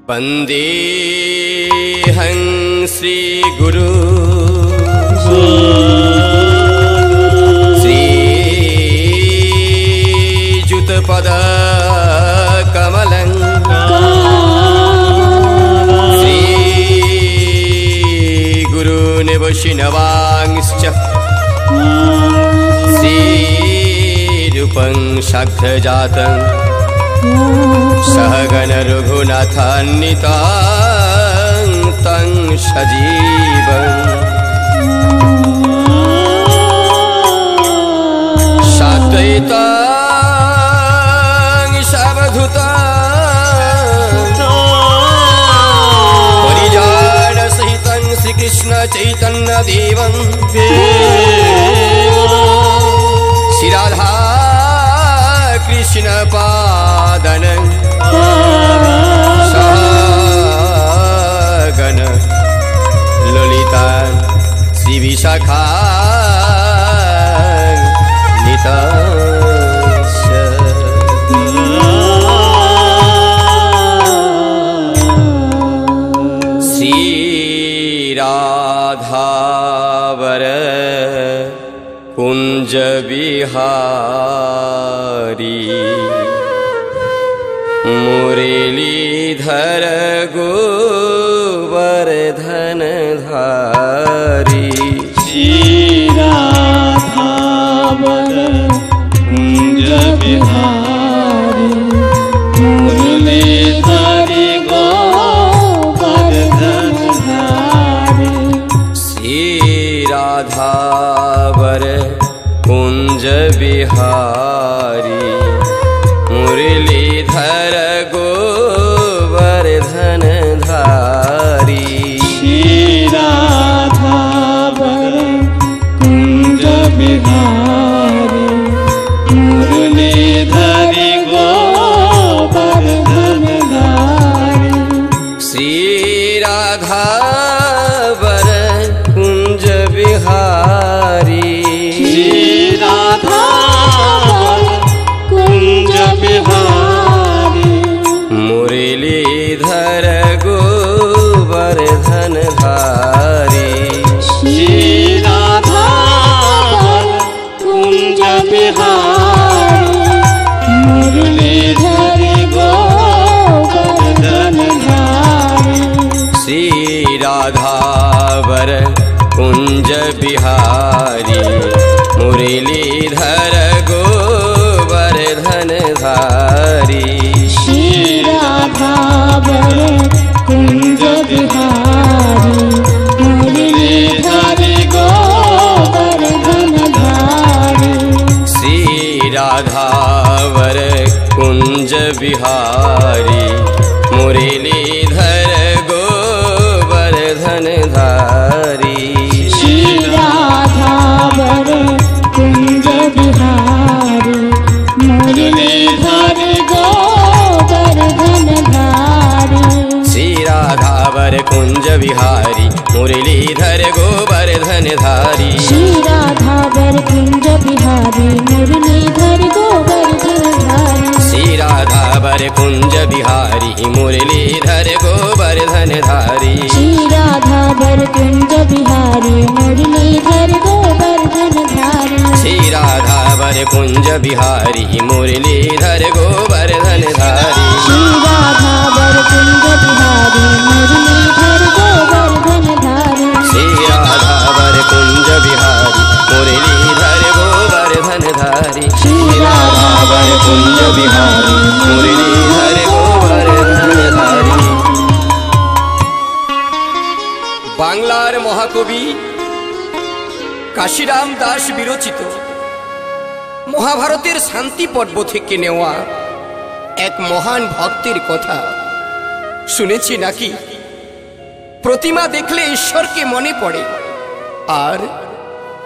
वन्देऽहं श्रीगुरु श्रीयुतपदकमलं श्रीगुरून् वैष्णवांश्च श्रीरूपं शाक्तजातं सहगण रघुनाथान्वितं तं सजीवं साद्वैतं सावधूतं परिजनसहितं श्रीकृष्ण चैतन्य देवं श्री राधा कृष्ण पादनं सहगण ललिता श्री विशाखान्वितस्य श्री राधावर कुंज बिहारी मुरलीधर गोवर्धन धारी श्री राधावर कुंज बिहारी मुरलीधर गोवर्धन धारी श्री राधावर कुंज बिहारी मुरलीधर गोवर्धन धारी श्री राधावर कुंज बिहारी मुरलीधर गोवर्धन धारी श्री राधावर कुंज बिहारी मुरलीधर गोवर्धन धारी श्री राधावर कुंज बिहारी मुरलीधर गोवर्धन धारी श्री राधावर कुंज बिहारी मुरलीधर गोवर्धन धारी श्री राधावर कुंज बिहारी मुरलीधर गोवर्धन धारी श्री राधावर कुंज बिहारी मुरलीधर गोवर्धन धारी श्री राधावर कुंज बिहारी मुरलीधर गोवर्धन धारी श्री राधावर कुंज बिहारी मुरलीधर गोवर्धन धारी श्री राधावर कुंज बिहारी मुरलीधर गोवर्धन धारी श्री राधावर कुंज बिहारी मुरलीधर गोवर्धन धारी श्री राधावर कुंज बिहारी मुरलीधर गोवर्धन धारी श्री राधावर कुंज बिहारी मुरलीधर गोवर्धन धारी श्री राधावर कुंज बिहारी मुरलीधर गोवर्धन धारी श्री राधावर कुंज बिहारी मुरलीधर गोवर्धन धारी श्री राधावर कुंज बिहारी मुरलीधर गोवर्धन धारी। বাংলার মহাকবি কাশিরাম দাস বিরচিত মহাভারতের শান্তি পর্ব থেকে নেওয়া এক মহান ভক্তের কথা শুনেছি নাকি? প্রতিমা দেখলে ঈশ্বরকে মনে পড়ে, আর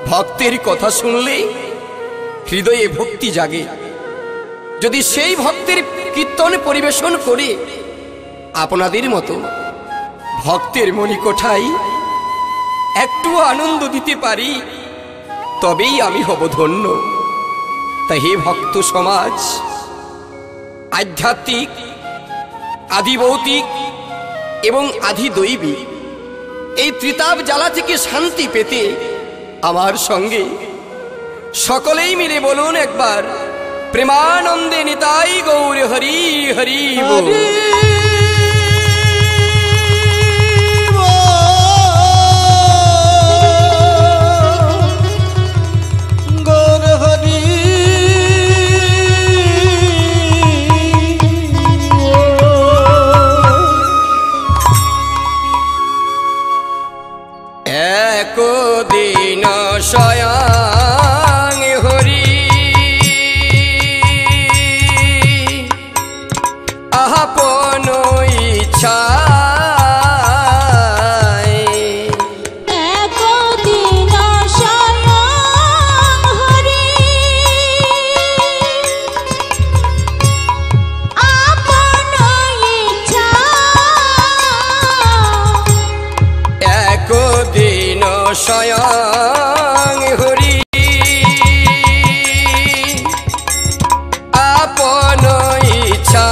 ভক্তের কথা শুনলে হৃদয়ে ভক্তি জাগে। যদি সেই ভক্তের কীর্তন পরিবেশন করে আপনাদের মতো ভক্তের মণিকোঠায় একটু আনন্দ দিতে পারি, তবেই আমি হব ধন্য। তাই হে ভক্ত সমাজ, আধ্যাত্মিক, আদিভৌতিক এবং আধি দৈবী, এই ত্রিতাপ জ্বালা থেকে শান্তি পেতে আমার সঙ্গে সকলেই মিলে বলুন একবার, প্রেমানন্দে নিতাই গৌর হরি হরি বল। একদিন স্বয়ং হরি আপন ইচ্ছা স্বয়ং হরি আপন ইচ্ছা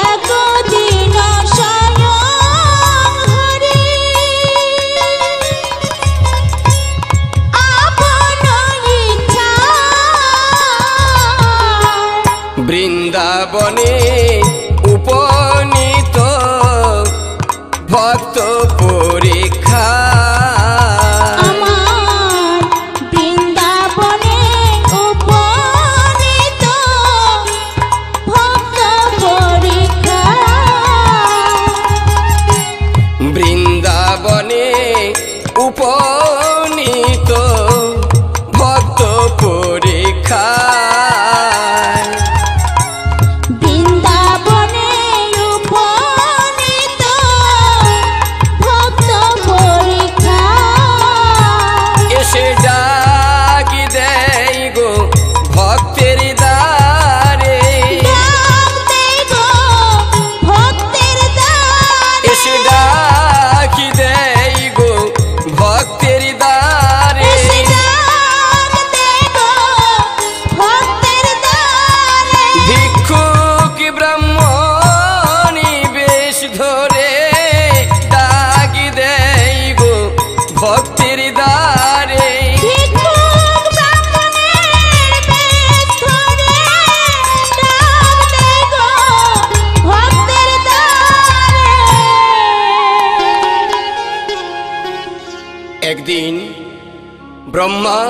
একদিন স্বয়ং হরি আপন ইচ্ছা বৃন্দাবনে উপনীত ভক্ত পরীক্ষা আমার বৃন্দাবনে উপনীত ভক্ত পরীক্ষা বৃন্দাবনে উপনীত ভক্ত পরীক্ষা একদিন ব্রহ্মা,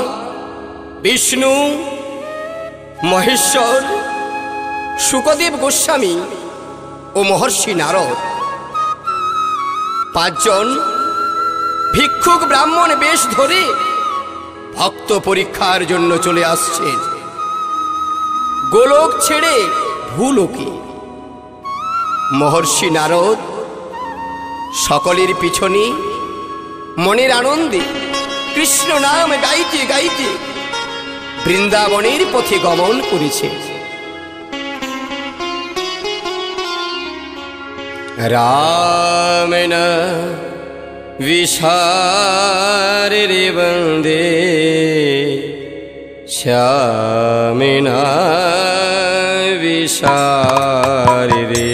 বিষ্ণু, মহেশ্বর, শুকদেব গোস্বামী ও মহর্ষি নারদ পাঁচজন ভিক্ষুক ব্রাহ্মণ বেশ ধরে ভক্ত পরীক্ষার জন্য চলে আসছে গোলক ছেড়ে ভূলোকে। মহর্ষি নারদ সকলের পিছনে মনের আনন্দে কৃষ্ণ নাম গাইতে গাইতে বৃন্দাবনের পথে গমন করেছে। রাম নাম विशार रे बंदे श्यामिना विशार रे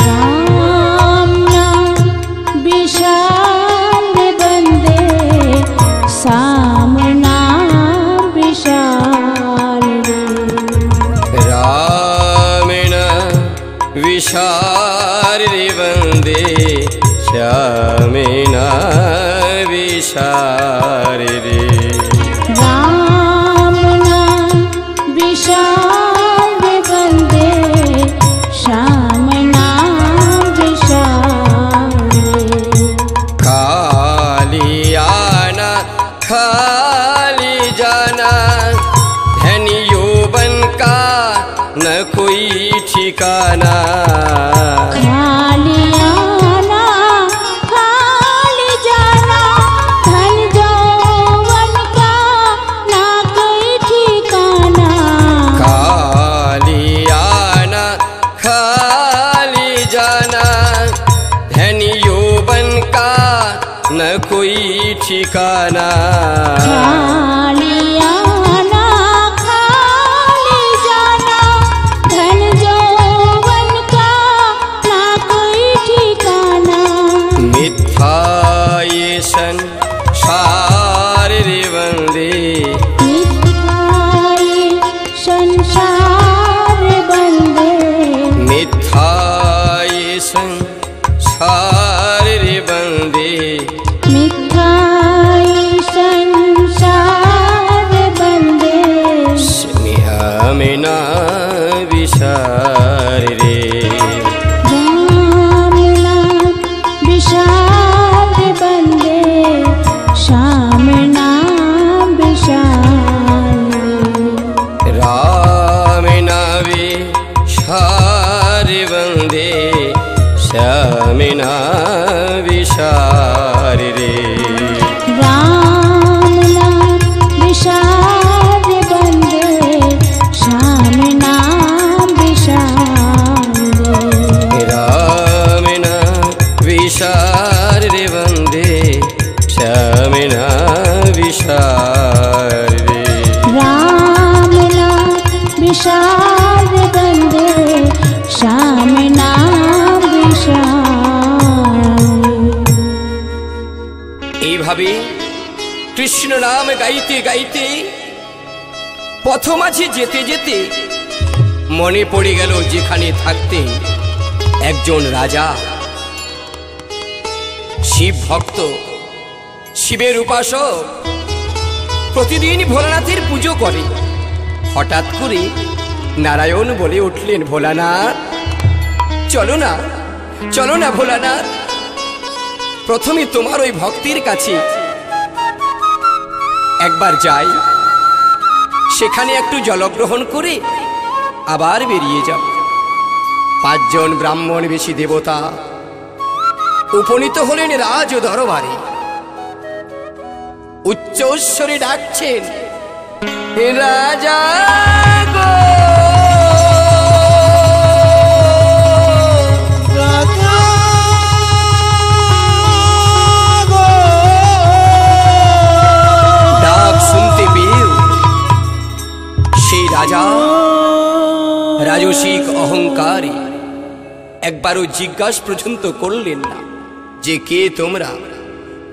राम नाम विशाल रे बंदे श्याम नाम विशाल रे राम नाम विशार रे बंदे श्यामिना विशार रे राम नाम विशाल रे बंदे श्याम नाम विशाल रे खाली आना खाली जाना धनी यौवन का न कोई ठिकाना खाली आना खाली जाना धन यौवन का ना कोई ठिकाना खाली आना खाली जाना धनी यौवन का न कोई ठिकाना खाली आना खाली जाना धन यौवन श्याम ना विसार रे राम नाम विशाल बंदे श्याम नाम विशाल राम ना विसार बंदे श्याम ना विसार रे राम नाम विशाल बंदे श्याम नाम विशाल राम ना विसार रे बंदे श्याम ना विसार रे राम नाम विशाल बंदे श्याम नाम विशाल। এইভাবে কৃষ্ণ নাম গাইতে গাইতে পথমাঝে যেতে যেতে মনে পড়ে গেল যেখানে থাকতেন একজন রাজা, শিব ভক্ত, শিবের উপাসক, প্রতিদিন ভোলানাথের পুজো করে। হঠাৎ করে নারায়ণ বলে উঠলেন, ভোলানাথ চলো না, চলো না ভোলানাথ, প্রথমে তোমার ওই ভক্তির কাছে একবার যাই, সেখানে একটু জলগ্রহণ করে আবার বেরিয়ে যাব। 5 জন ব্রাহ্মণ বেশি দেবতা উপনীত হলেন রাজ দরবারে, উচ্চস্বরে ডাকছেন, রাজা গো রাজা রাজসিক অহংকারী একবারও জিজ্ঞাসা পর্যন্ত করলেন না যে কে তোমরা।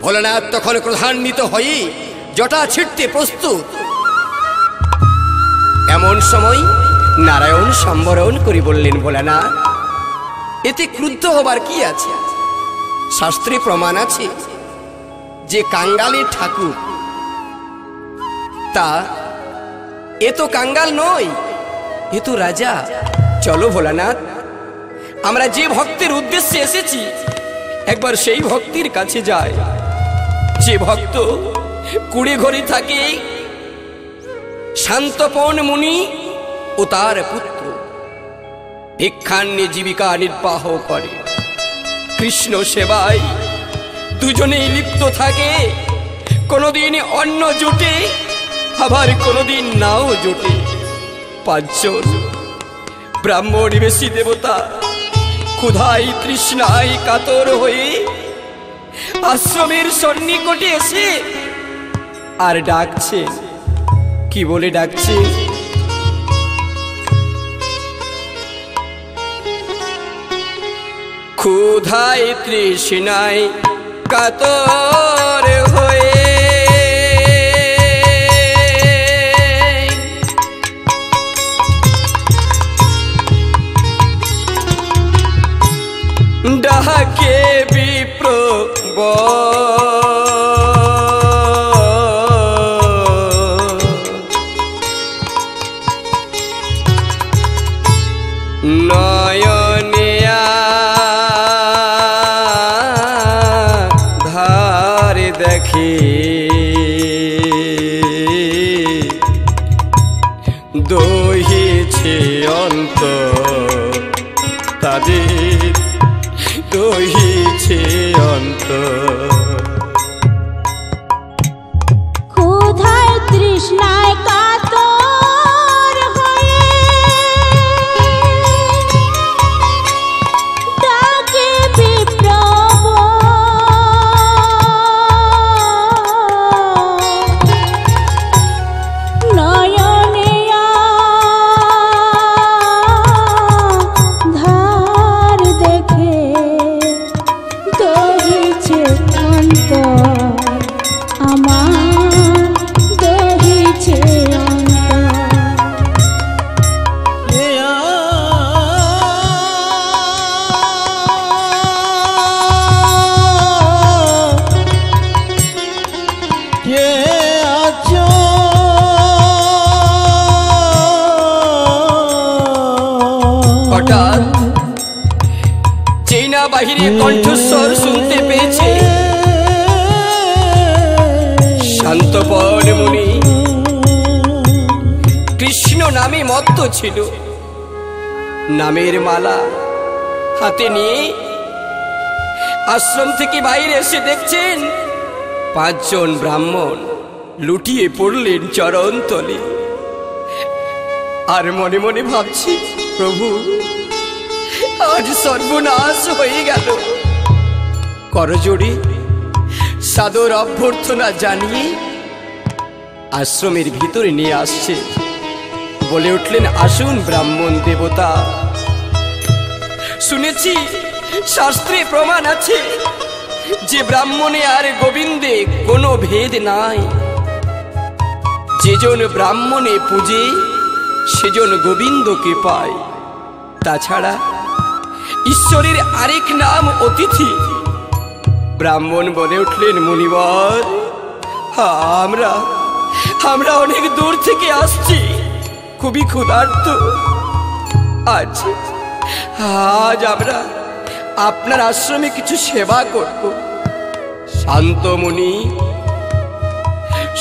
ভোলানাথ তখন ক্রোধান্বিত হয়ে জটা ছিঁড়তে প্রস্তুত। এমন সময় নারায়ণ সম্বরণ করে বললেন, ভোলানাথ এতে ক্রুদ্ধ হবার কি আছে? শাস্ত্রে প্রমাণ আছে যে কাঙ্গালের ঠাকুর, তা এ তো কাঙ্গাল নয়, এ তো রাজা। চলো ভোলানাথ, আমরা যে ভক্তের উদ্দেশ্যে এসেছি একবার সেই ভক্তির কাছে যাই, যে ভক্ত কুড়ে ঘরে থাকে। শান্তপন মুনি ও তার পুত্র ভিক্ষান্নে জীবিকা নির্বাহ করে, কৃষ্ণ সেবায় দুজনেই লিপ্ত থাকে। কোনোদিন অন্ন জোটে, আবার কোনোদিন নাও জোটে। 5 জন ব্রাহ্মণ বেশি দেবতা ক্ষুধায় তৃষ্ণায় কাতর হয়ে আশ্রমের সন্নিকটে এসে আর ডাকছে। কি বলে ডাকছে? ক্ষুধায় তৃষ্ণায় কাতর হয়ে ডাকে বিপ্র নয়নিয়া ধার দেখি দহিছে অন্ত তাদের দহিছে অন্ত। ক্ষুধায় তৃষ্ণায় কাতর হয়ে ডাকে বিপ্র নয়নে ধার দেখে দহিছে অন্তর আমার, দহিছে হঠাৎ চেনা বাহিরে কণ্ঠস্বর শুনতে পেয়েছে। শান্তপন মুনি কৃষ্ণ নামে মত্ত ছিল। নামের মালা হাতে নিয়ে আশ্রম থেকে বাইরে এসে দেখছেন 5 জন ব্রাহ্মণ লুটিয়ে পড়লেন চরণ তলে। আর মনে মনে ভাবছি, প্রভু আজ সর্বনাশ হয়ে গেল। করজোড়ে সাদর অভ্যর্থনা জানিয়ে আশ্রমের ভিতরে নিয়ে আসছে। বলে উঠলেন, আসুন ব্রাহ্মণ দেবতা, শুনেছি শাস্ত্রে প্রমাণ আছে যে ব্রাহ্মণে আর গোবিন্দে কোনো ভেদ নাই। যেজন ব্রাহ্মণে পূজে সেজন গোবিন্দকে পায়। তাছাড়া ঈশ্বরের আরেক নাম অতিথি। ব্রাহ্মণ বলে উঠলেন, মুনিবর আমরা অনেক দূর থেকে আসছি, খুবই ক্ষুধার্ত। আজ আমরা আপনার আশ্রমে কিছু সেবা করব। শান্ত মুনি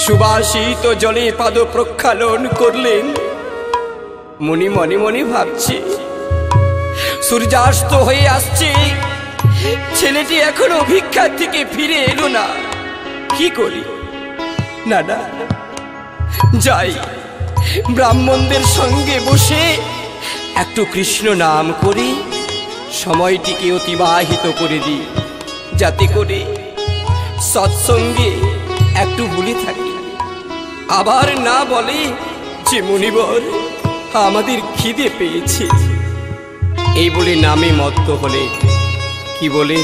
সুবাসিত জলে পাদ প্রক্ষালন করলেন। মুনি মনে মনে ভাবছে, সূর্যাস্ত হয়ে আসছে, ছেলেটি এখনো ভিক্ষা থেকে ফিরে এলো না, কি করি? না যাই, ব্রাহ্মণদের সঙ্গে বসে একটু কৃষ্ণ নাম করে সময়টিকে অতিবাহিত করে দিই, যাতে করে সৎসঙ্গে একটু ভুলে থাকি। আবার না বলে যে মুনিবর আমাদের খিদে পেয়েছে। এই বলে নামে মত্ত হলে কি বলে,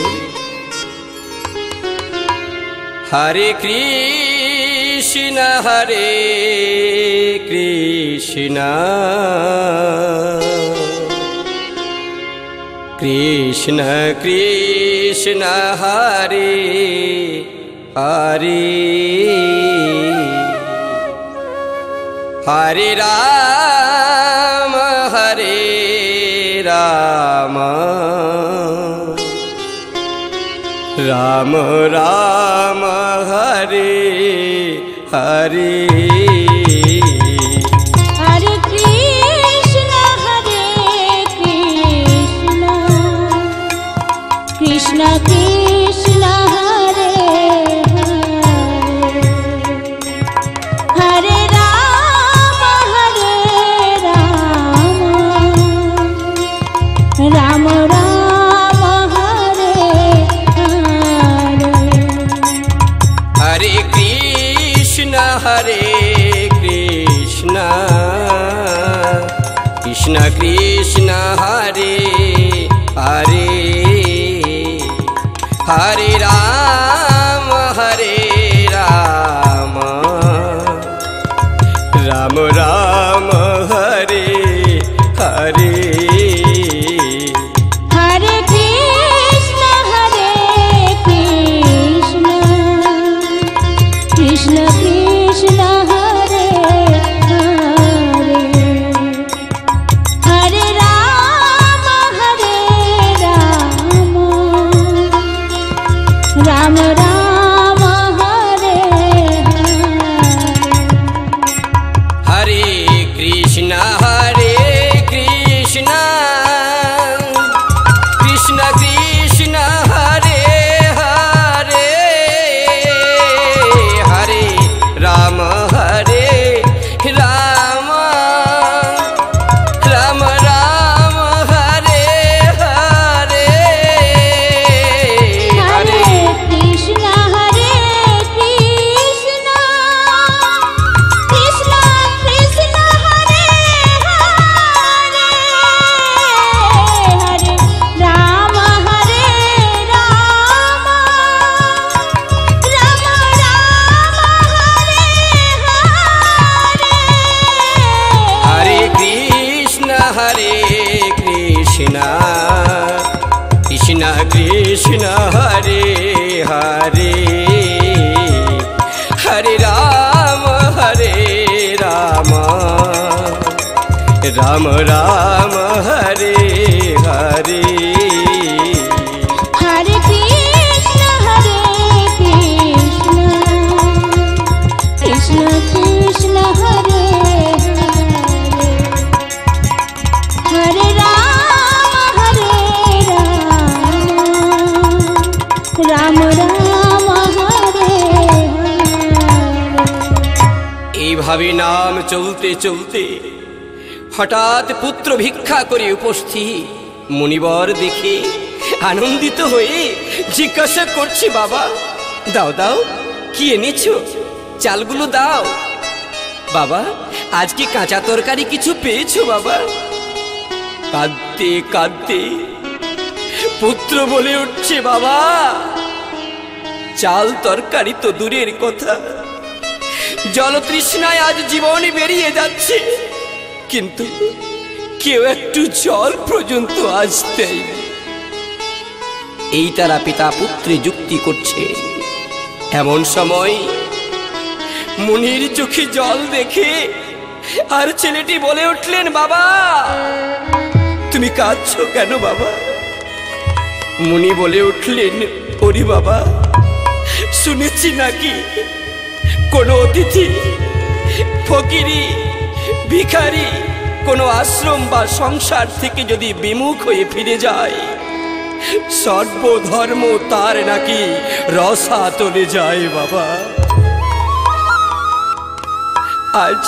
হরে কৃষ্ণ হরে কৃষ্ণ কৃষ্ণ কৃষ্ণ হরে হরে হরে রাম হরে রাম রাম রাম হরে হরে। हरे कृष्ण कृष्ण कृष्ण हरे हरे राम राम राम हरे हरे। हरे कृष्ण कृष्ण कृष्ण हरे हरे हरे राम राम राम हरे हरे। हरे कृष्ण कृष्ण कृष्ण हरे हरे हरे राम राम राम हरे हरे। हरे कृष्ण कृष्ण कृष्ण हरे हरे हरे राम राम राम हरे हरे। हरे कृष्ण कृष्ण कृष्ण हरे हरे हरे राम राम राम हरे এইভাবে নাম চলতে চলতে হঠাৎ পুত্র ভিক্ষা করে উপস্থিত মুনিবর দেখে আনন্দিত হয়ে জিজ্ঞাসা করছে, বাবা দাও দাও, কি এনেছো? চালগুলো দাও। বাবা আজকে কাঁচা তরকারি কিছু পেয়েছো? বাবা কাঁদতে কাঁদতে পুত্র বলে উঠছে, বাবা চাল তরকারি তো দূরের কথা, জলতৃষ্ণায় আজ জীবন বেরিয়ে যাচ্ছে, কিন্তু কেউ একটু জল পর্যন্ত আজ দেয়। এই তারা পিতা পুত্রে যুক্তি করছে। এমন সময় মুনির চোখে জল দেখে আর ছেলেটি বলে উঠলেন, বাবা তুমি কাঁদছো কেন বাবা? মুনি বলে উঠলেন, ওরে বাবা, শুনেছি নাকি কোনো অতিথি ফকিরি ভিখারি কোনো আশ্রম বা সংসার থেকে যদি বিমুখ হয়ে ফিরে যায়, সর্বধর্ম তার নাকি রসা তলে যায়। বাবা আজ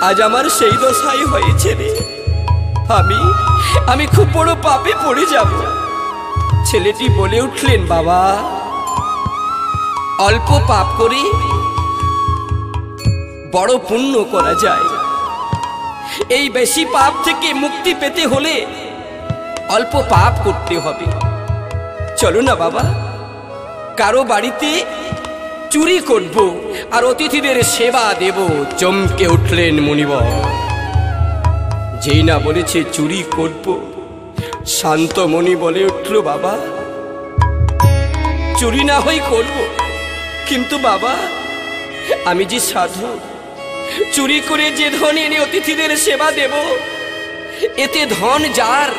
আজ আমার সেই দশাই হয়েছে রে। আমি খুব বড় পাপে পড়ে যাব। ছেলেটি বলে উঠলেন, বাবা অল্প পাপ করে বড় পুণ্য করা যায়। এই বেশি পাপ থেকে মুক্তি পেতে হলে অল্প পাপ করতে হবে। চলো না বাবা, কারো বাড়িতে চুরি করব আর অতিথিদের সেবা দেব। চমকে উঠলেন মুনিবর। যেই না বলেছে চুরি করব, শান্ত মনি বলে উঠল, বাবা চুরি না হয় করব, কিন্তু বাবা আমি যে সাধু, চুরি করে যে ধন এনে অতিথিদের সেবা দেব, এতে ধন যার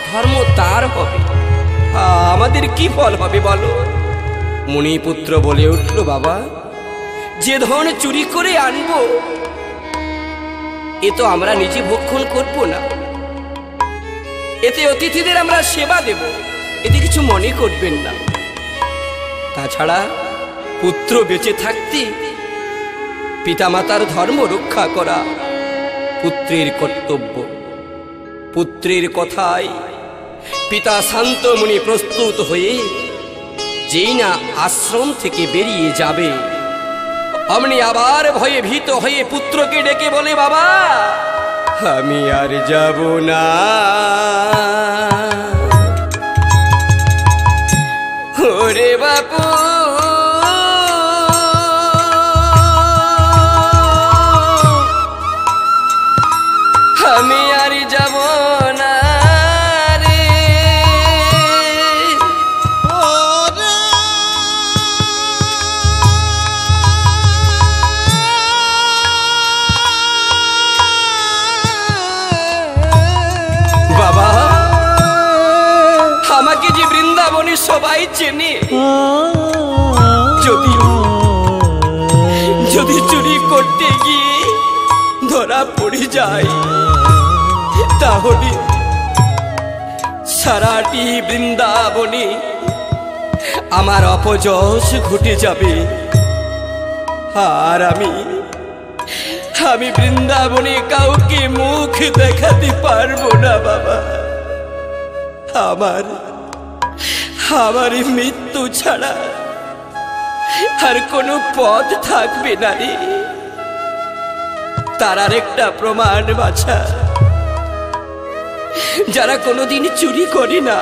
ধর্ম তার হবে, আমাদের কি ফল হবে বলো? মুনিপুত্র বলে উঠল, বাবা যে ধন চুরি করে আনবো এ তো আমরা নিজে ভক্ষণ করব না, এতে অতিথিদের আমরা সেবা দেব, এতে কিছু মনে করবেন না। তাছাড়া পুত্র বেঁচে থাকতে পিতামাতার ধর্ম রক্ষা করা পুত্রের কর্তব্য। পুত্রের কথায় পিতা শান্তমুনি প্রস্তুত হয়ে যেই না আশ্রম থেকে বেরিয়ে যাবে, অমনি আবার ভয়ে ভীত হয়ে পুত্রকে ডেকে বলে, বাবা আমি আর যাব না, ওরে বাপু আমি আর যাব না রে। বাবা আমাকে যে বৃন্দাবনে সবাই চেনে, যদি চুরি করতে গিয়ে ধরা পড়ে যায়, তাহলে সারাটি বৃন্দাবনে আমার অপযশ ঘটে যাবে, আর আমি বৃন্দাবনে কাউকে মুখ দেখাতে পারবো না। বাবা আমার মৃত্যু ছাড়া আর কোনো পথ থাকবে না রে। তার আরেকটা প্রমাণ বাছা, যারা কোনোদিন চুরি করে না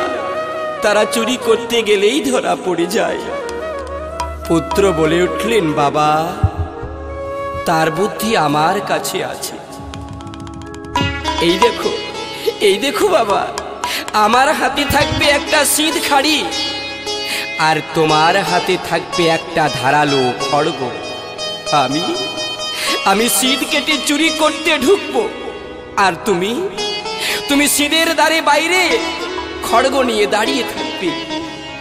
তারা চুরি করতে গেলেই ধরা পড়ে যায়। পুত্র বলে উঠলেন, বাবা তার বুদ্ধি আমার কাছে আছে। এই দেখো বাবা, আমার হাতে থাকবে একটা সিধ খাড়ি, আর তোমার হাতে থাকবে একটা ধারালো খড়গ। আমি সিধ কেটে চুরি করতে ঢুকবো, আর তুমি সিধের দ্বারে বাইরে খড়গ নিয়ে দাঁড়িয়ে থাকবে।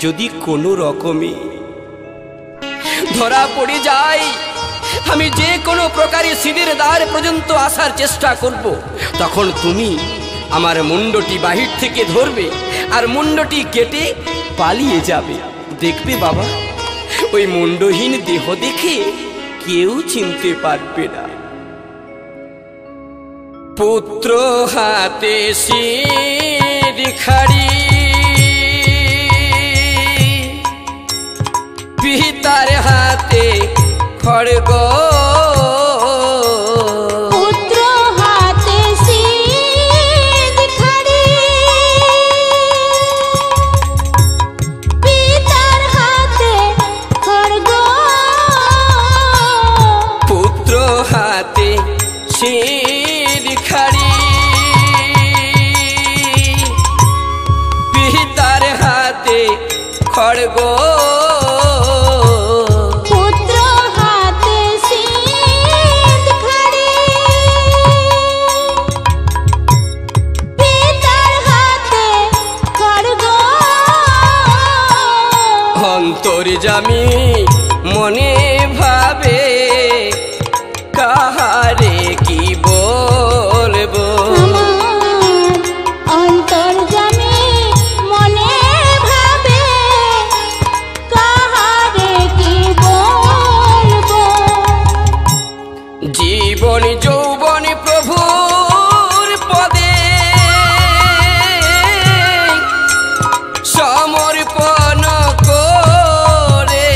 যদি কোনো রকমে ধরা পড়ে যায়, আমি যে কোনো প্রকারে সিধের দ্বার পর্যন্ত আসার চেষ্টা করব, তখন তুমি আমার মুন্ডটি বাহির থেকে ধরবে আর মুন্ডটি কেটে পালিয়ে যাবে। দেখবে বাবা, ওই মুন্ডহীন দেহ দেখে কেউ চিনতে পারবে না। পুত্র হাতে শিরখাড়ি, পিতার হাতে খড়গ, পুত্র হাতে শিরখাড়ি, পিতার হাতে খড়গ, পুত্র হাতে শিরখাড়ি, পিতার হাতে খড়গ, পুত্র হাতে শিরখাড়ি, পিতার হাতে খড়গ, অন্তর্যামী মনে ভাবে কাহারে কি বলবো, আমার অন্তর্যামী মনে ভাবে কাহারে কি বলবো। জীবন যৌবন প্রভুর পদে সমর্পণ করে,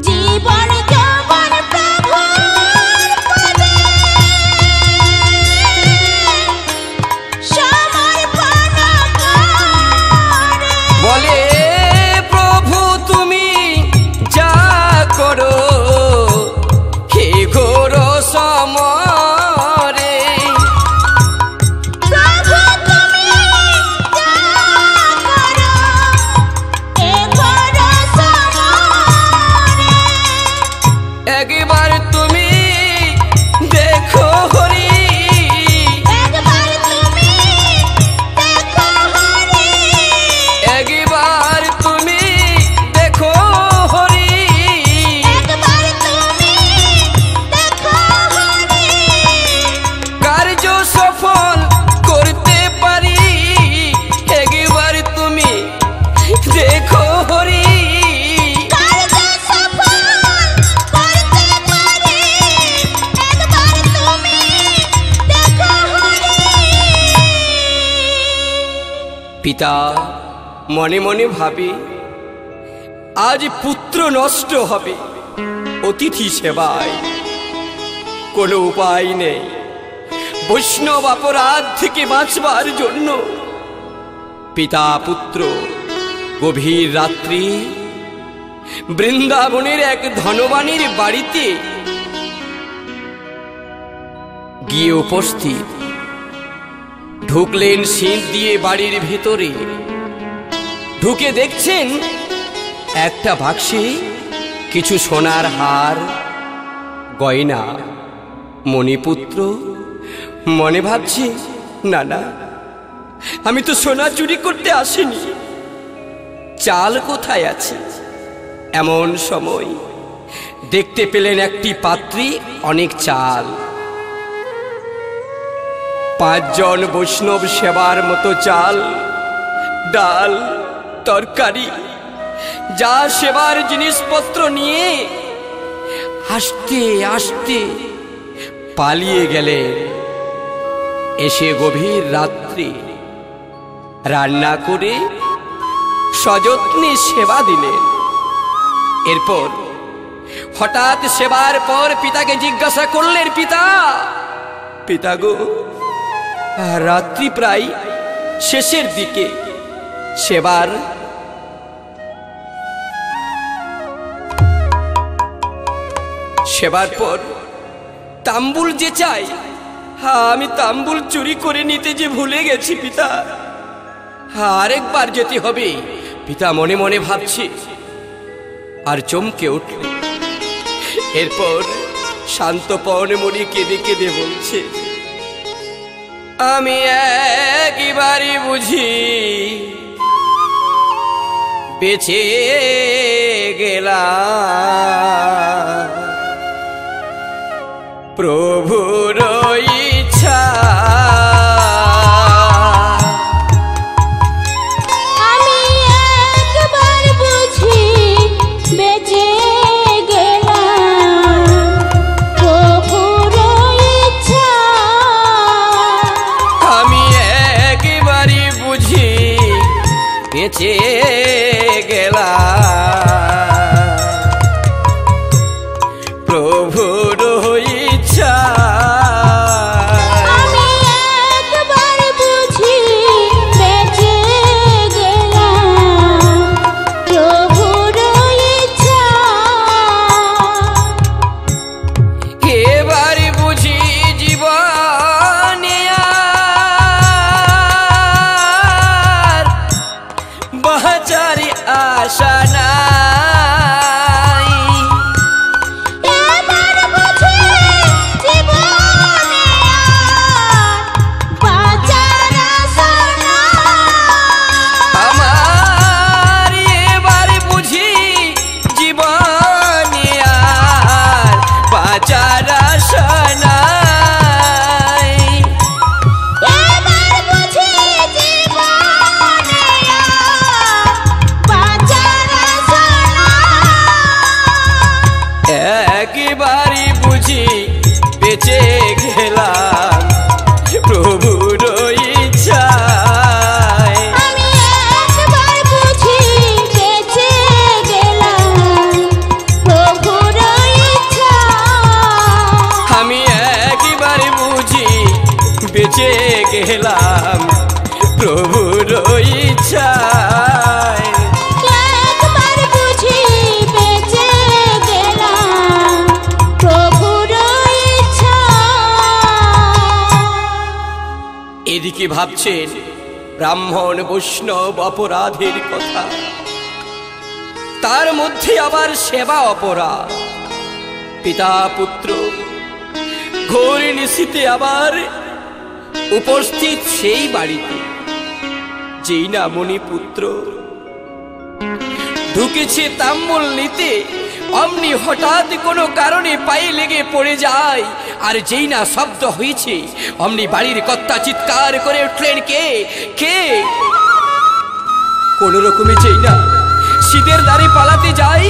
জীবন যৌবন প্রভুর পদে সমর্পণ করে, বলে প্রভু তুমি যা করো হে ঘোর সমরে, প্রভু তুমি যা করো এ ঘোর সমরে, একবার তুমি দেখো হরি, একবার তুমি দেখো হরি, একবার তুমি দেখো হরি, একবার তুমি দেখো হরি, কার্য সফল করতে পারি, একবার তুমি দেখো হরি, কার্য সফল করতে পারি, একবার তুমি দেখো হরি। পিতা মনে মনে ভাবে আজ পুত্র নষ্ট হবে অতিথি সেবায়, কোনো উপায় নেই বৈষ্ণব অপরাধ থেকে বাঁচবার জন্য। পিতা পুত্র গভীর রাত্রি বৃন্দাবনের এক ধনবানের বাড়িতে গিয়ে উপস্থিত। ঢুকলেন সিঁধ দিয়ে বাড়ির ভেতরে, ঢুকে দেখছেন একটা বাক্সে কিছু সোনার হার গয়না। মণিপুত্র মনে ভাবছে, না না, আমি তো সোনা চুরি করতে আসিনি, চাল কোথায় আছে? এমন সময় দেখতে পেলেন একটি পাত্রে অনেক চাল। 5 জন বৈষ্ণব সেবার মতো চাল, ডাল, তরকারি, যা সেবার জিনিসপত্র নিয়ে আস্তে আস্তে পালিয়ে গেলেন। এসে গভীর রাত্রি রান্না করে সযত্নে সেবা দিলেন। এরপর হঠাৎ সেবার পর পিতাকে জিজ্ঞাসা করলেন, পিতা পিতা গো, রাত্রি প্রায় শেষের দিকে, সেবার পর তাম্বুল যে চাই, আমি তাম্বুল চুরি করে নিতে যে ভুলে গেছি পিতা, আরেকবার যেতে হবে। পিতা মনে মনে ভাবছে আর চমকে উঠল। এরপর শান্ত পর্ণমণি কেঁদে কেঁদে বলছে, আমি একবারই বুঝি বেঁচে গেলাম, প্রভুর ইচ্ছা আমি একবার বুঝি বেঁচে গেলাম, বেঁচে গেলাম প্রভুর ইচ্ছা। আমি একবার বুঝি বেঁচে গেলাম প্রভুর ইচ্ছা। এবার বুঝি জীবনে আর বাঁচার আশা নাই। এবার বুঝি জীবনে আর বাঁচার আশা নাই। আমার এবার বুঝি জীবনে আর বাঁচার আশা নাই। এবার বুঝি জীবনে আর বাঁচার আশা নাই। একেবারে বুঝি বেঁচে গেলাম প্রভুর ইচ্ছায়। আমি একবার বুঝি বেঁচে গেলাম প্রভুর ইচ্ছা। আমি একেবারে বুঝি বেঁচে গেলাম প্রভুর ইচ্ছায়। একবার বুঝি বেঁচে গেলাম প্রভুর ইচ্ছা। এদিকে ভাবছেন ব্রাহ্মণ বৈষ্ণব অপরাধের কথা, তার মধ্যে আবার সেবা অপরাধ। পিতা পুত্র ঘোর নিশীথে আবার উপস্থিত সেই বাড়িতে, যেই না মণিপুত্র ঢুকেছে তাম্বুল নিতে, অমনি হঠাৎ কোনো কারণে পায়ে লেগে পড়ে যায়। আর যেই না শব্দ হয়েছে, অমনি বাড়ির কর্তা চিৎকার করে উঠলেন, কে কে? কোন রকমে যেই না শীতের দ্বারে পালাতে যাই,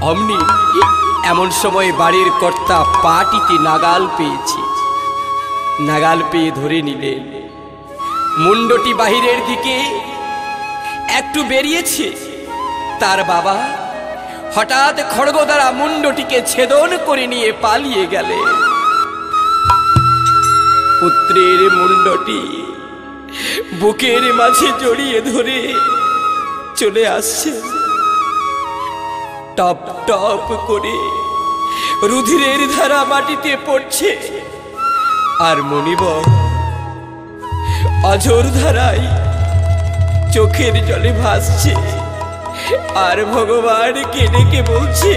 অমনি এমন সময় বাড়ির কর্তা পাটিতে নাগাল পেয়েছে। নাগাল পেয়ে ধরে নিলেন, মুন্ডটি বাহিরের দিকে একটু বেরিয়েছে। তার বাবা হঠাৎ খড়গ দ্বারা মুন্ডটিকে ছেদন করে নিয়ে পালিয়ে গেলেন। পুত্রের মুন্ডটি বুকের মাঝে জড়িয়ে ধরে চলে আসছে। টপ টপ করে রুধিরের ধারা মাটিতে পড়ছে। আর মণিবর অঝোর ধারায় চোখের জলে ভাসছে। আর ভগবানকে ডেকে বলছে,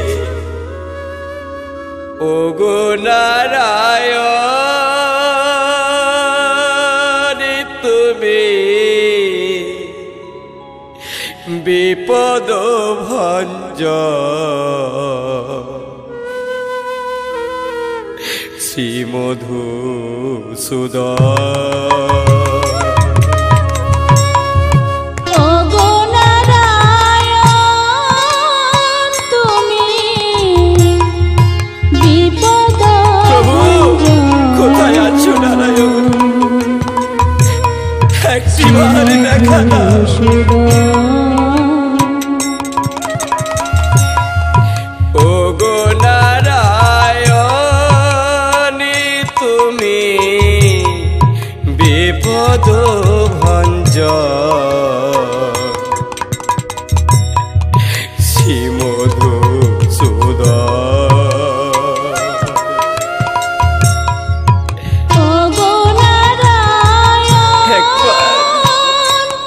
ওগো নারায়ণ, তুমি বিপদ ভঞ্জন শ্রী মধুসূদন। ওগো নারায়ণ, তুমি বিপদ প্রভু কোথায় আছো নারায়ণ? একটিবার দেখা দাও। ওগো নারায়ণ, তুমি বিপদ ভঞ্জন শ্রী মধুসূদন। ওগো নারায়ণ,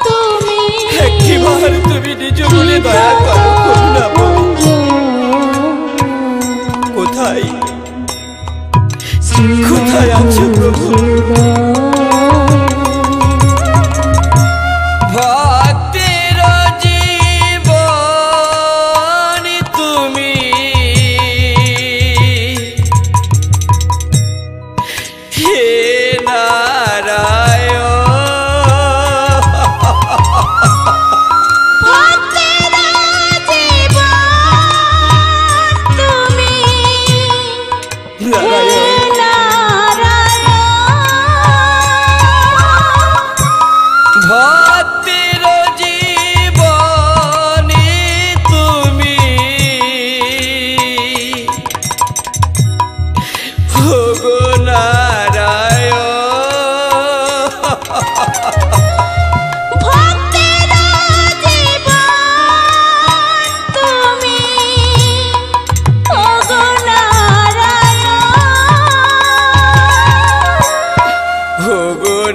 তুমি একটিবার তুমি নিজ বলে দয়া করো, করুণা বলো। কোথায় কোথায় আছো প্রভু? ভক্তের জীবন তুমি, হে নারায়ণ। ভক্তের জীবন তুমি, নারায়ণ নারায়ণ। ভক্তের জীবন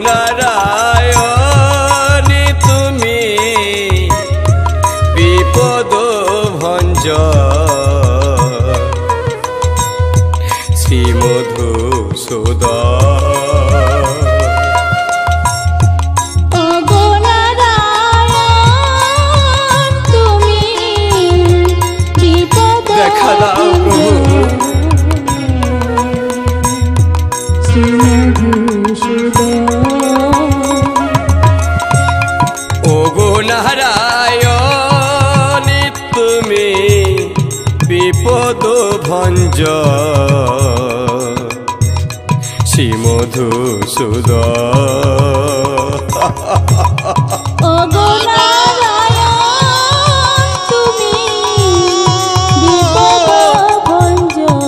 নারায়ণ তুমি বিপদ ভঞ্জন শ্রী মধুসূদন ওগো নারায়ণ তুমি বিপদ দেখা দাও প্রভু ওগো নারায়ণ তুমি বিপদ ভঞ্জন শ্রী মধুসূদন ওগো নারায়ণ তুমি বিপদ ভঞ্জন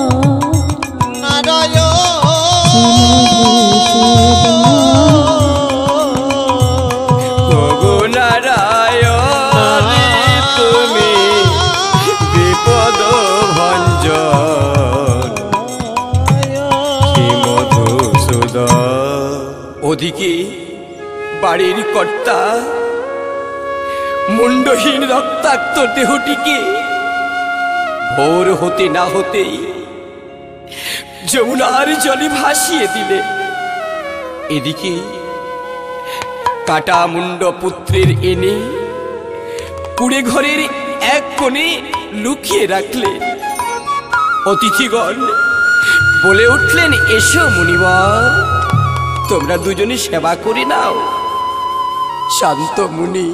ওগো নারায়ণ তুমি বিপদ ভঞ্জন শ্রী মধুসূদন ওদিকে বাড়ির কর্তা মুন্ডহীন রক্তাক্ত দেহটিকে ভোর হতে না হতেই যমুনার জলে ভাসিয়ে দিলে। এদিকে কাটা মুন্ড পুত্রের এনে কুড়ে ঘরের এক কোণে লুকিয়ে রাখলে। অতিথিগণ বলে উঠলেন, এসো মুনিবর, তোমরা দুজনে সেবা করে নাও। শান্ত মুনি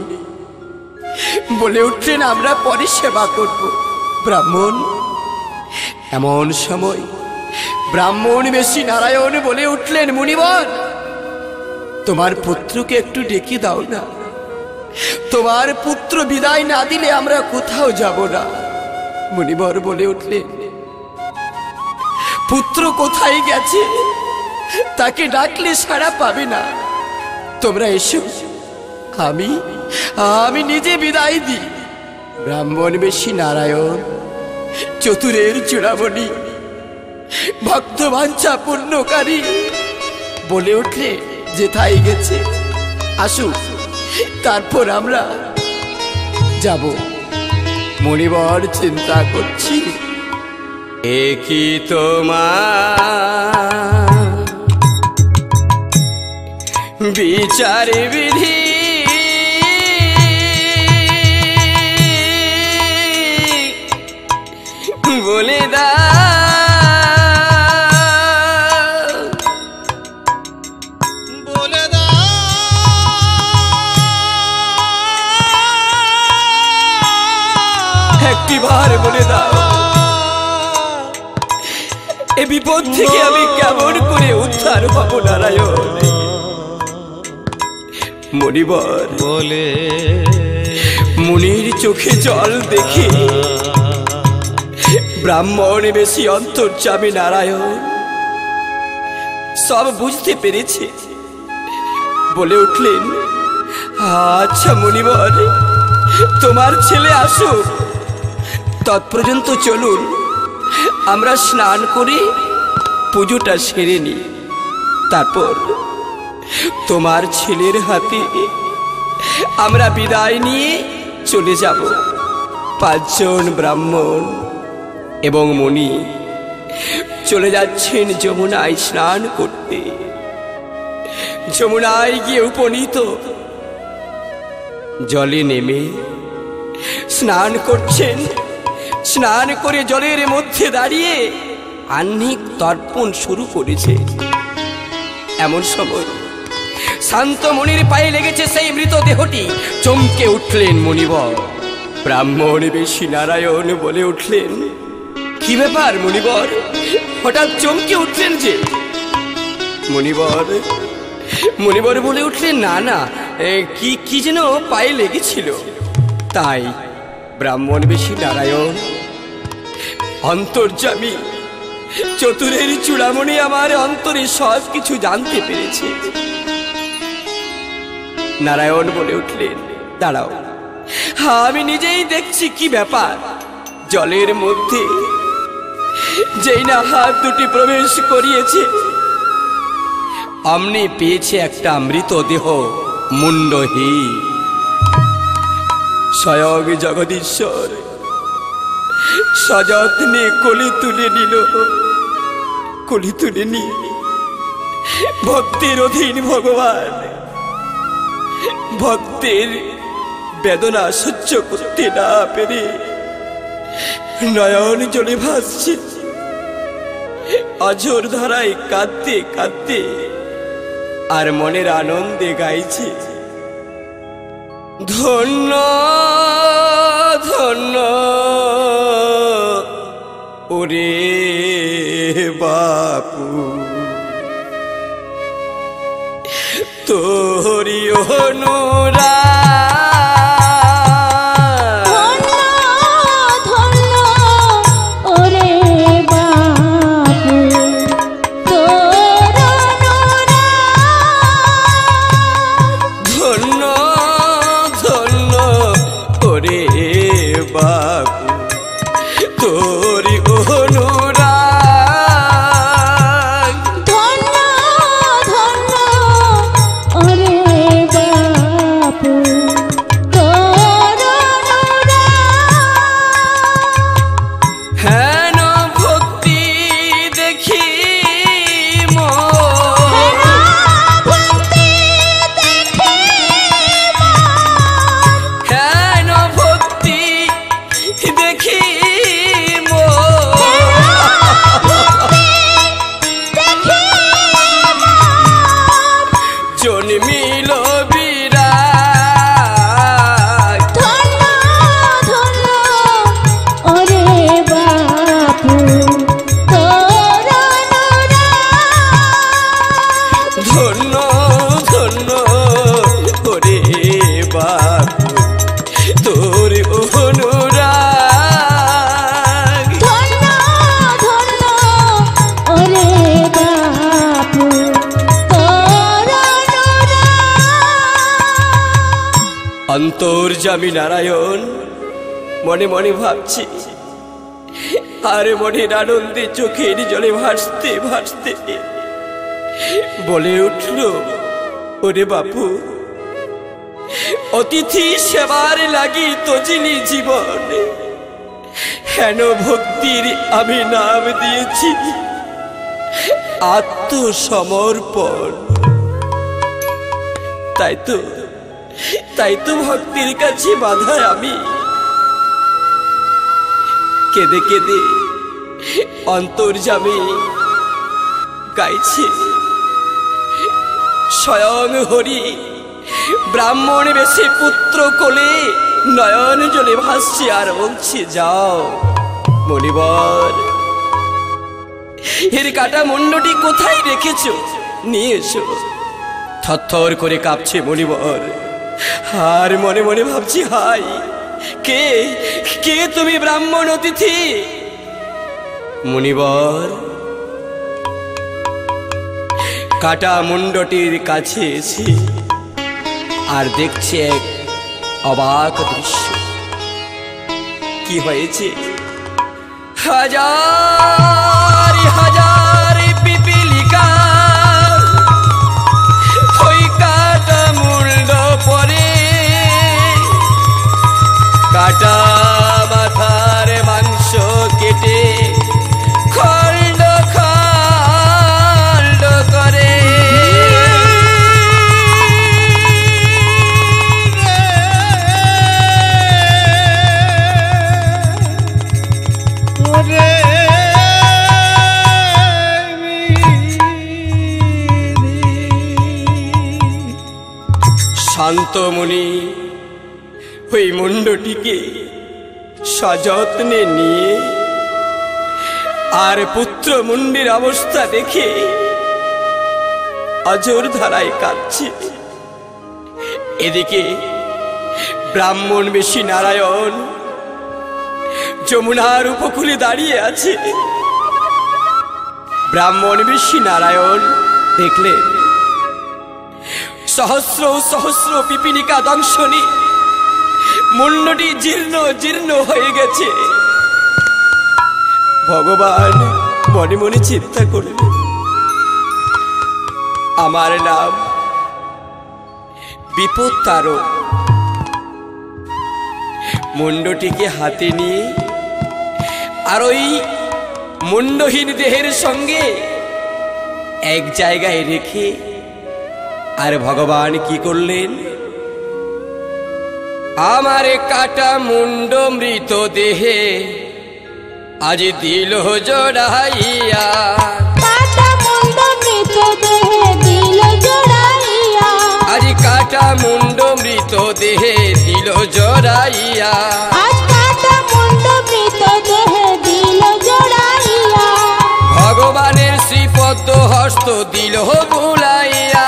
বলে উঠলেন, আমরা পরে সেবা করব। ব্রাহ্মণ এমন সময় ব্রাহ্মণ বেশি নারায়ণ বলে উঠলেন, মুনিবর তোমার পুত্রকে একটু ডেকে দাও না। তোমার পুত্র বিদায় না দিলে আমরা কোথাও যাব না। মুনিবর বলে উঠলেন, পুত্র কোথায় গেছে, তাকে ডাকলে সাড়া পাবে না। তোমরা এসো, আমি নিজে বিদায় দিই। ব্রাহ্মণ বেশি নারায়ণ চতুরের চূড়ামণি ভক্তবাঞ্ছা পূর্ণকারী বলে উঠলে, যেথায় গেছে আসুক, তারপর আমরা যাব। মুনিবর চিন্তা করছি, একই তোমার বিচার বিধি, বলে একটিবার বলে দাও, এ বিপদ থেকে আমি কেমন করে উদ্ধার হব নারায়ণ। মুনিবর বলে মুনির চোখে জল দেখে ব্রাহ্মণ বেশি অন্তর্যামী নারায়ণ সব বুঝতে পেরেছে। বলে উঠলেন, আচ্ছা মুনিবর, তোমার ছেলে আসুক, তৎপর্যন্ত চলুন আমরা স্নান করে পুজোটা সেরে নিই। তারপর তোমার ছেলের হাতে আমরা বিদায় নিয়ে চলে যাব। 5 জন ব্রাহ্মণ এবং মুনি চলে যাচ্ছেন যমুনায় স্নান করতে। যমুনায় গিয়ে উপনীত জলে নেমে স্নান করছেন। স্নান করে জলের মধ্যে দাঁড়িয়ে আহ্নিক তর্পণ শুরু করেছে। এমন সময় শান্ত মুনির পায়ে লেগেছে সেই মৃতদেহটি। চমকে উঠলেন মুনিবর। ব্রাহ্মণ বেশি নারায়ণ বলে উঠলেন, কি ব্যাপার মুনিবর, হঠাৎ চমকে উঠলেন যে? মুনিবর বলে উঠলেন, না না, কি যেন পায়ে লেগেছিল তাই। ব্রাহ্মণ বেশি নারায়ণ অন্তর্যামী চতুরের চূড়ামণি আমার অন্তরে সব কিছু জানতে পেরেছে। নারায়ণ বলে উঠলেন, দাঁড়াও, আমি নিজেই দেখছি কি ব্যাপার। জলের মধ্যে যেই না হাত দুটি প্রবেশ করিয়েছে, অমনি পেয়েছে একটা মৃত দেহ মুন্ডহীন। স্বয়ং জগদীশ্বর সযত্নে কোলে তুলে নিল। কোলে তুলে নিয়ে ভক্তের অধীন ভগবান ভক্তের বেদনা সহ্য করতে না পেরে নয়ন জলে ভাসছে। অঝোর ধারায় কাঁদতে কাঁদতে আর মনের আনন্দে গাইছে, ধন্য ধন্য ওরে বাপু তোরি অনুরাগ। অন্তর্যামী নারায়ণ মনে মনে ভাবছি, আর মনের আনন্দে চোখের জলে ভাসতে ভাসতে বলে উঠল, ওরে বাপু অতিথি সেবার লাগি তজিনি জীবন, হেন ভক্তির আমি নাম দিয়েছি আত্মসমর্পণ। তাই তো ভক্তির কাছে বাধা আমি কেঁদে কেঁদে অন্তর্যামী গাইছে, স্বয়ং হরি ব্রাহ্মণ বেশে পুত্র কোলে নয়ন জলে ভাসছে আর বলছে, যাও মণিবর এর কাটা মুন্ডটি কোথায় রেখেছো, নিয়ে এসো। থরথর করে কাঁপছে মণিবর, আর মনে মনে ভাবছি, হাই কে কে তুমি ব্রাহ্মণ অতিথি? মুনিবর কাটা মুন্ডটির কাছে এসে আর দেখছে এক অবাক দৃশ্য। কি হয়েছে? হাজার হাজার পিপিলিকা ওই কাটা মুন্ড পরে, কাটা মাথার মাংস কেটে খণ্ড খণ্ড করে। শান্তমুনি ওই মুন্ডটিকে সযত্নে নিয়ে আর পুত্র মুন্ডের অবস্থা দেখে অঝোর ধারায় কাঁদছে। এদিকে ব্রাহ্মণ বেশী নারায়ণ যমুনার উপকূলে দাঁড়িয়ে আছে। ব্রাহ্মণ বেশী নারায়ণ দেখলেন সহস্র সহস্র পিপিলিকা দংশনী, মুন্ডটি জীর্ণ জীর্ণ হয়ে গেছে। ভগবান মনে মনে চিন্তা করলেন, আমার নাম বিপদ তারক। মুন্ডটিকে হাতে নিয়ে আর ওই মুন্ডহীন দেহের সঙ্গে এক জায়গায় রেখে আর ভগবান কি করলেন, আমার কাটা মুন্ড মৃত দেহে আজ দিল জড়াইয়া। কাটা মুন্ড মৃত দেহে দিল জড়াইয়া। আজ কাটা মুন্ড মৃত দেহে দিল জড়াইয়া। আজ কাটা মুন্ড মৃত দেহে দিল জড়াইয়া। ভগবানের শ্রীপদ্ম হস্ত দিল বুলাইয়া।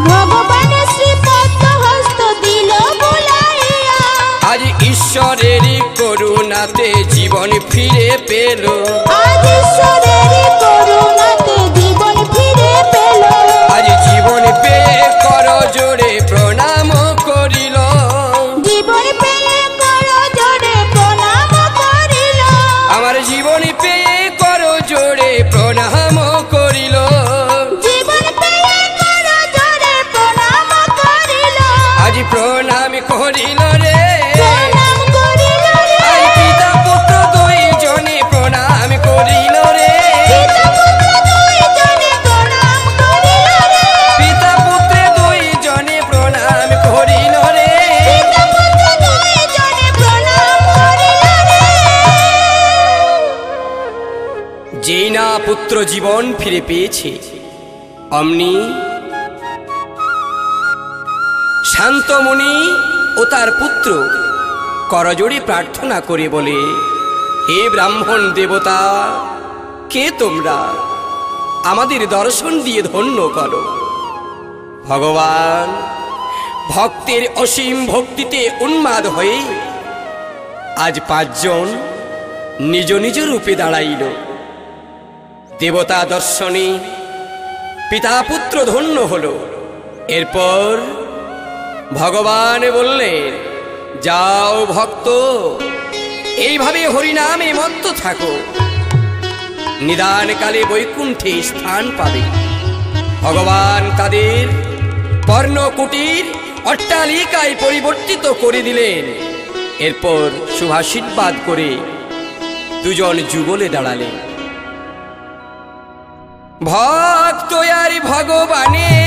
ভগবানের শ্রীপদ্ম হস্ত দিল বুলাইয়া। আজ ঈশ্বরেরই করুণাতে জীবন ফিরে পেল। আজ ঈশ্বরেরই করুণাতে জীবন ফিরে পেল। আজ জীবন পেয়ে কর জোরে প্রণাম করিল। জীবন পেয়ে কর জোরে প্রণাম করিল। আমার জীবন পেয়ে কর জোরে প্রণাম করিল। জীবন পেয়ে কর জোরে প্রণাম করিল। আজ প্রণাম করিল রে। প্রণাম করিল রে। আই পিতা পুত্র দুই জনে প্রণাম করিল রে। পিতা পুত্র দুই জনে প্রণাম করিল রে। পিতা পুত্রে দুই জনে প্রণাম করিল রে। পিতা পুত্র দুই জনে প্রণাম করিল রে। যেই না পুত্র জীবন ফিরে পেয়েছে, অমনি শান্তমুনি ও তার পুত্র করজোড়ে প্রার্থনা করে বলে, হে ব্রাহ্মণ দেবতা, কে তোমরা? আমাদের দর্শন দিয়ে ধন্য করো। ভগবান ভক্তের অসীম ভক্তিতে উন্মাদ হয়ে আজ পাঁচজন নিজ নিজ রূপে দাঁড়াইল। দেবতা দর্শনে পিতা পুত্র ধন্য হল। এরপর ভগবান বললেন, যাও ভক্ত, এইভাবে হরিনামে মত্ত থাকো, নিদানকালে বৈকুণ্ঠে স্থান পাবে। ভগবান তাদের পর্ণকুটির অট্টালিকায় পরিবর্তিত করে দিলেন। এরপর শুভাশীর্বাদ করে দুজন যুগলে দাঁড়ালেন। ভক্ত আর ভগবানের